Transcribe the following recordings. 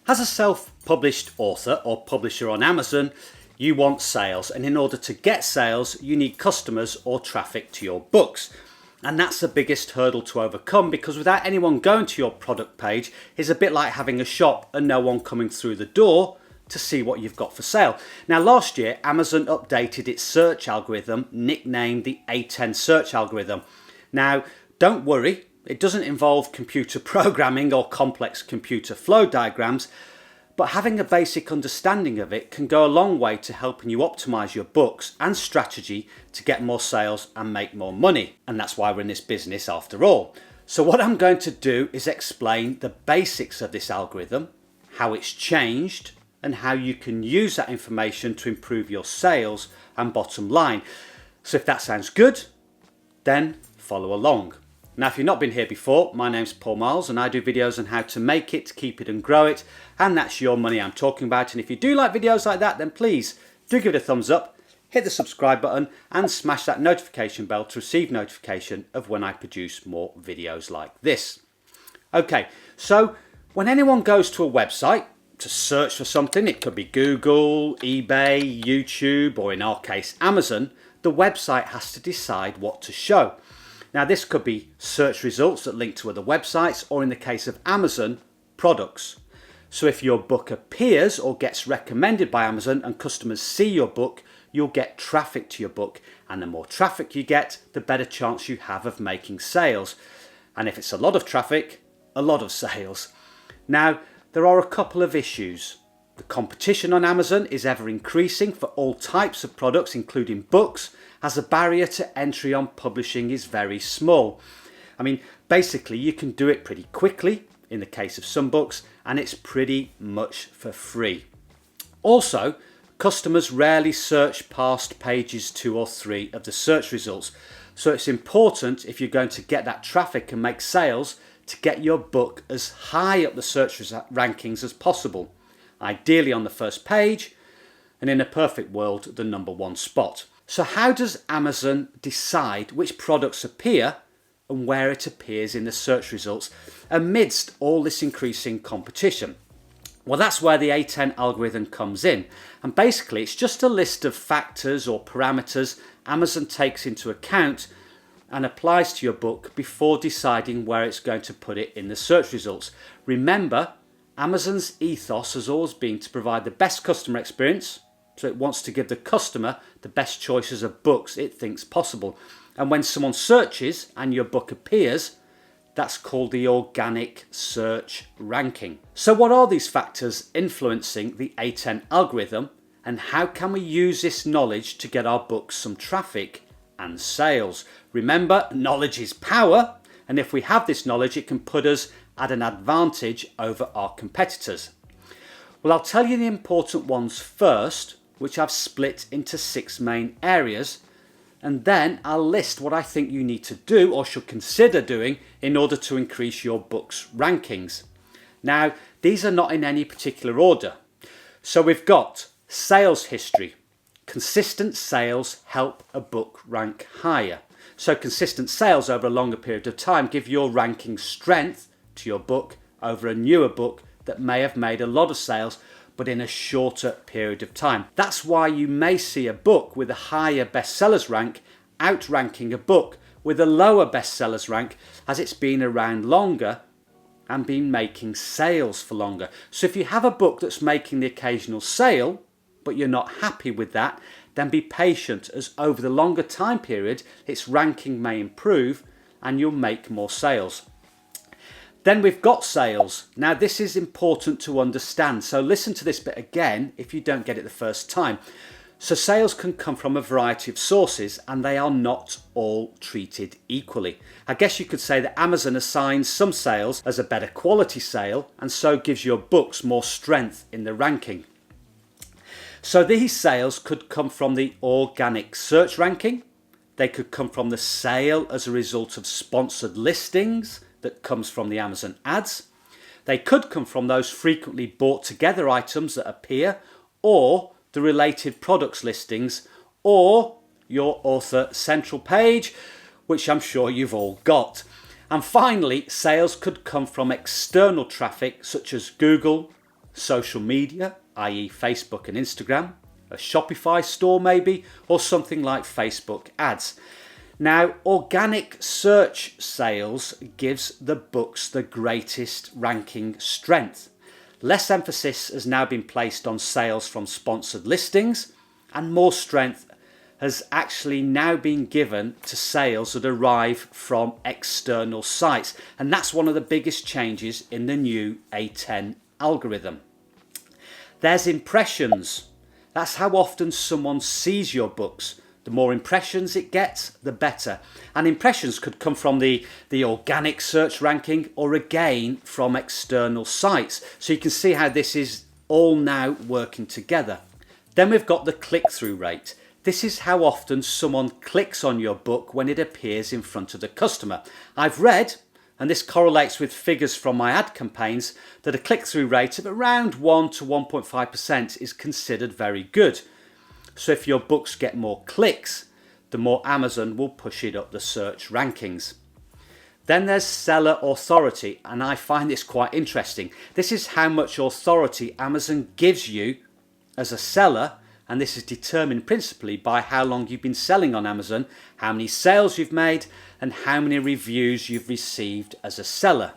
As a self-published author or publisher on Amazon, you want sales, and in order to get sales, you need customers or traffic to your books. And that's the biggest hurdle to overcome, because without anyone going to your product page, it's a bit like having a shop and no one coming through the door to see what you've got for sale. Now, last year, Amazon updated its search algorithm, nicknamed the A10 search algorithm. Now, don't worry, it doesn't involve computer programming or complex computer flow diagrams, but having a basic understanding of it can go a long way to helping you optimize your books and strategy to get more sales and make more money. And that's why we're in this business after all. So what I'm going to do is explain the basics of this algorithm, how it's changed, and how you can use that information to improve your sales and bottom line. So if that sounds good, then follow along. Now, if you've not been here before, my name's Paul Marles and I do videos on how to make it, keep it and grow it, and that's your money I'm talking about. And if you do like videos like that, then please do give it a thumbs up, hit the subscribe button and smash that notification bell to receive notification of when I produce more videos like this. Okay, so when anyone goes to a website to search for something, it could be Google, eBay, YouTube, or in our case, Amazon, the website has to decide what to show. Now, this could be search results that link to other websites, or in the case of Amazon, products. So if your book appears or gets recommended by Amazon and customers see your book, you'll get traffic to your book. And the more traffic you get, the better chance you have of making sales. And if it's a lot of traffic, a lot of sales. Now, there are a couple of issues. The competition on Amazon is ever increasing for all types of products, including books, as the barrier to entry on publishing is very small. I mean, basically you can do it pretty quickly in the case of some books, and it's pretty much for free. Also, customers rarely search past pages 2 or 3 of the search results. So it's important, if you're going to get that traffic and make sales, to get your book as high up the search rankings as possible. Ideally on the first page, and in a perfect world, the #1 spot. So how does Amazon decide which products appear and where it appears in the search results amidst all this increasing competition? Well, that's where the A10 algorithm comes in. And basically, it's just a list of factors or parameters Amazon takes into account and applies to your book before deciding where it's going to put it in the search results. Remember, Amazon's ethos has always been to provide the best customer experience, so it wants to give the customer the best choices of books it thinks possible. And when someone searches and your book appears, that's called the organic search ranking. So what are these factors influencing the A10 algorithm, and how can we use this knowledge to get our books some traffic and sales? Remember, knowledge is power, and if we have this knowledge, it can put us at an advantage over our competitors. Well, I'll tell you the important ones first, which I've split into 6 main areas, and then I'll list what I think you need to do or should consider doing in order to increase your book's rankings. Now, these are not in any particular order. So we've got sales history. Consistent sales help a book rank higher. So consistent sales over a longer period of time give your ranking strength to your book over a newer book that may have made a lot of sales but in a shorter period of time. That's why you may see a book with a higher bestsellers rank outranking a book with a lower bestsellers rank, as it's been around longer and been making sales for longer. So if you have a book that's making the occasional sale but you're not happy with that, then be patient, as over the longer time period its ranking may improve and you'll make more sales. Then we've got sales. Now this is important to understand, so listen to this bit again if you don't get it the first time. So sales can come from a variety of sources and they are not all treated equally. I guess you could say that Amazon assigns some sales as a better quality sale and so gives your books more strength in the ranking. So these sales could come from the organic search ranking. They could come from the sale as a result of sponsored listings that comes from the Amazon ads. They could come from those frequently bought together items that appear, or the related products listings, or your author central page, which I'm sure you've all got. And finally, sales could come from external traffic such as Google, social media, i.e. Facebook and Instagram, a Shopify store maybe, or something like Facebook ads. Now, organic search sales gives the books the greatest ranking strength. Less emphasis has now been placed on sales from sponsored listings, and more strength has actually now been given to sales that arrive from external sites. And that's one of the biggest changes in the new A10 algorithm. There's impressions. That's how often someone sees your books. The more impressions it gets, the better. And impressions could come from the organic search ranking, or again from external sites. So you can see how this is all now working together. Then we've got the click-through rate. This is how often someone clicks on your book when it appears in front of the customer. I've read, and this correlates with figures from my ad campaigns, that a click-through rate of around 1 to 1.5% is considered very good. So if your books get more clicks, the more Amazon will push it up the search rankings. Then there's seller authority, and I find this quite interesting. This is how much authority Amazon gives you as a seller, and this is determined principally by how long you've been selling on Amazon, how many sales you've made, and how many reviews you've received as a seller.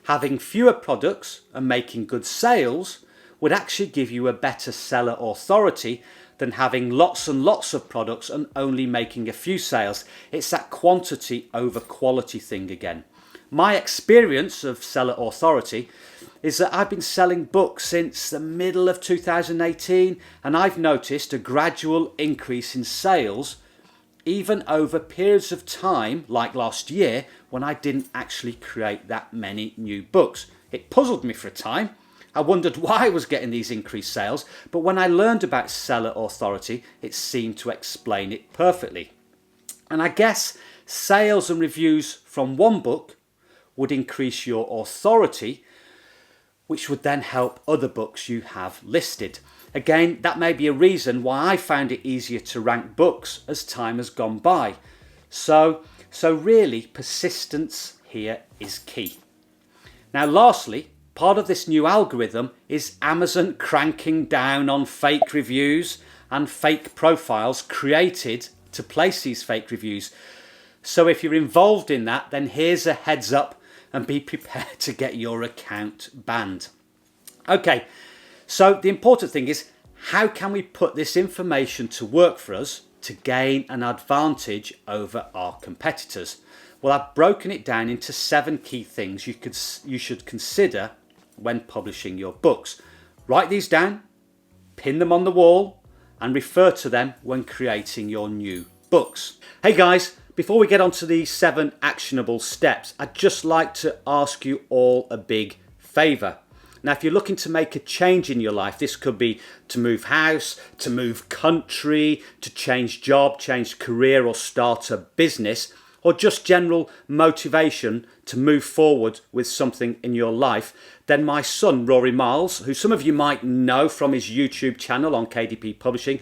Having fewer products and making good sales would actually give you a better seller authority than having lots and lots of products and only making a few sales. It's that quantity over quality thing again. My experience of seller authority is that I've been selling books since the middle of 2018, and I've noticed a gradual increase in sales even over periods of time like last year when I didn't actually create that many new books. It puzzled me for a time. I wondered why I was getting these increased sales, but when I learned about seller authority, it seemed to explain it perfectly. And I guess sales and reviews from one book would increase your authority, which would then help other books you have listed. Again, that may be a reason why I found it easier to rank books as time has gone by. So really, persistence here is key. Now, lastly, part of this new algorithm is Amazon cranking down on fake reviews and fake profiles created to place these fake reviews. So if you're involved in that, then here's a heads up, and be prepared to get your account banned. Okay, so the important thing is, how can we put this information to work for us to gain an advantage over our competitors? Well, I've broken it down into 7 key things you should consider when publishing your books. Write these down, pin them on the wall, and refer to them when creating your new books. Hey guys, before we get on to the 7 actionable steps, I'd just like to ask you all a big favour. Now, if you're looking to make a change in your life, this could be to move house, to move country, to change job, change career, or start a business, or just general motivation to move forward with something in your life, then my son, Rory Marles, who some of you might know from his YouTube channel on KDP Publishing,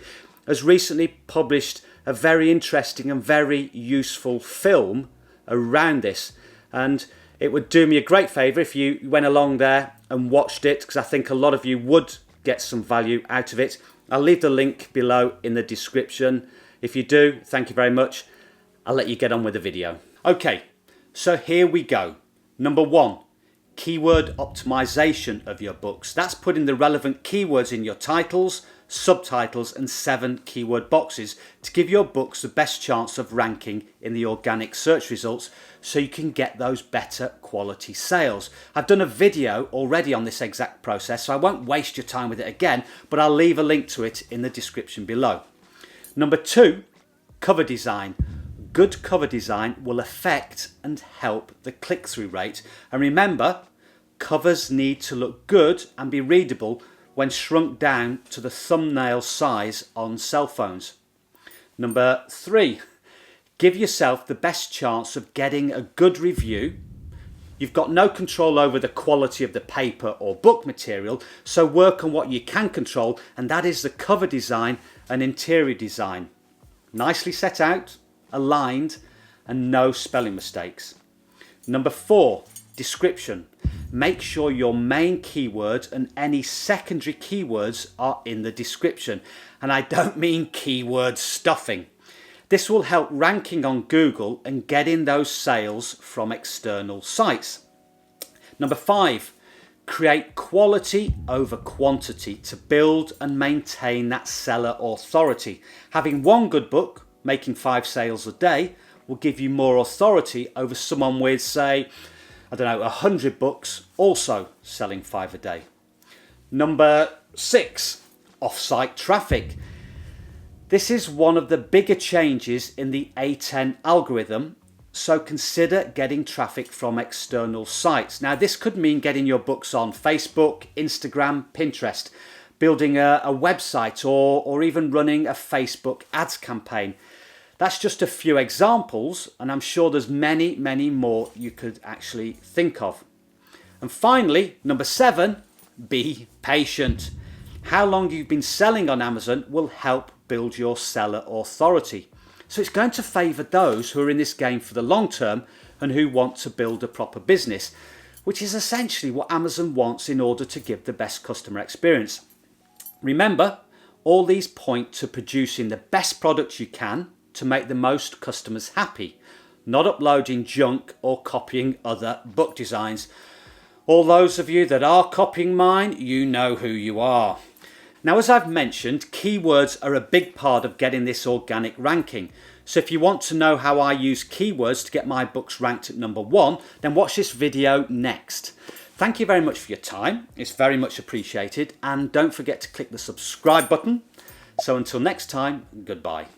has recently published a very interesting and very useful film around this. And it would do me a great favour if you went along there and watched it, because I think a lot of you would get some value out of it. I'll leave the link below in the description. If you do, thank you very much. I'll let you get on with the video. Okay, so here we go. Number 1, keyword optimization of your books. That's putting the relevant keywords in your titles, subtitles, and 7 keyword boxes to give your books the best chance of ranking in the organic search results, so you can get those better quality sales. I've done a video already on this exact process, so I won't waste your time with it again, but I'll leave a link to it in the description below. Number 2, cover design. Good cover design will affect and help the click-through rate. And remember, covers need to look good and be readable when shrunk down to the thumbnail size on cell phones. Number 3, give yourself the best chance of getting a good review. You've got no control over the quality of the paper or book material, so work on what you can control, and that is the cover design and interior design. Nicely set out, aligned, and no spelling mistakes. Number 4, description. make sure your main keyword and any secondary keywords are in the description. And I don't mean keyword stuffing. This will help ranking on Google and getting those sales from external sites. Number 5, create quality over quantity to build and maintain that seller authority. Having one good book making 5 sales a day will give you more authority over someone with, say, 100 books also selling 5 a day. Number 6, offsite traffic. This is one of the bigger changes in the A10 algorithm, so consider getting traffic from external sites. Now, this could mean getting your books on Facebook, Instagram, Pinterest, building a website, or even running a Facebook ads campaign. That's just a few examples, and I'm sure there's many, many more you could actually think of. And finally, number 7, be patient. How long you've been selling on Amazon will help build your seller authority. So it's going to favour those who are in this game for the long term and who want to build a proper business, which is essentially what Amazon wants in order to give the best customer experience. Remember, all these point to producing the best products you can to make the most customers happy, not uploading junk or copying other book designs. All those of you that are copying mine, you know who you are. Now, as I've mentioned, keywords are a big part of getting this organic ranking. So if you want to know how I use keywords to get my books ranked at number 1, then watch this video next. Thank you very much for your time. It's very much appreciated. And don't forget to click the subscribe button. So until next time, goodbye.